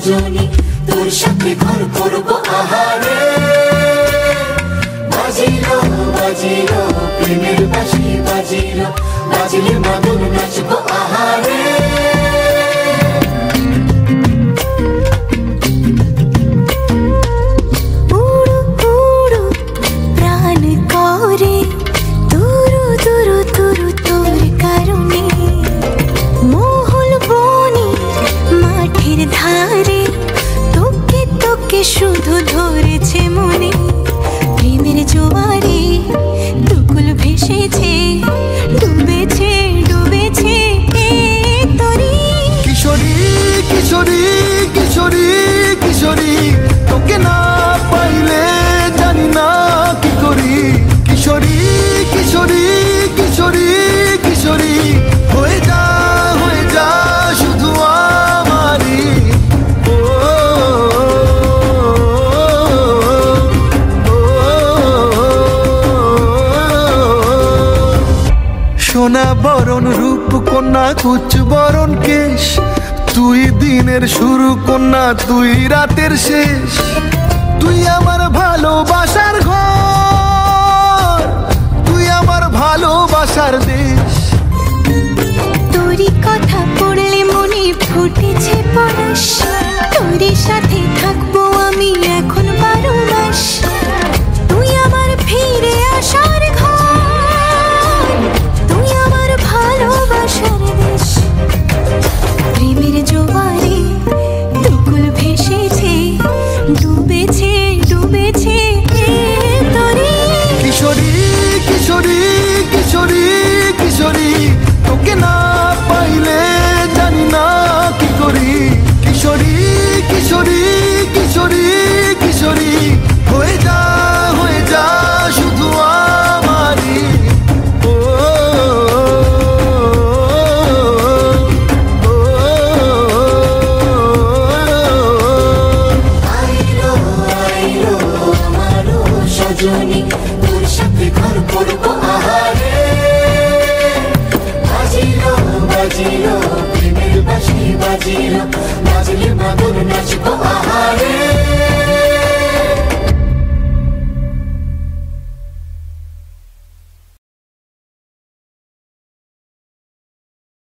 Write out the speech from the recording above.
দুজনে তোর সাথে ঘর করবো আহারে। বাজিলো বাজিলো প্রেমের বাঁশি বাজিলো, বাজলে মাদল নাচবো আহারে। শুধু ধরেছে মনে প্রেমের জোয়ারে, দুকুল ভেসেছে ডুবেছে ডুবেছে তরি। কিশোরী কিশোরী কিশোরী কিশোরী, তোকে না পাইলে জানি না কি করি। কিশোরী কিশোরী কিশোরী কিশোরী, হয়ে যা শুধু আমারই। সোনা বরণ রূপ কন্যা কুচ বরণ কেশ, তুই দিনের শুরু কন্যা তুই রাতের শেষ। তুই আমার ভালোবাসার ঘর, তুই আমার ভালোবাসার দেশ। তোরই কথা পড়লে মনে ফুটেছে পরশ, তোরই সাথে থাকবো আমি এখন 12 মাস। তুই আমার ফিরে আসার ঘর, তুই আমার ভালোবাসার দেশ।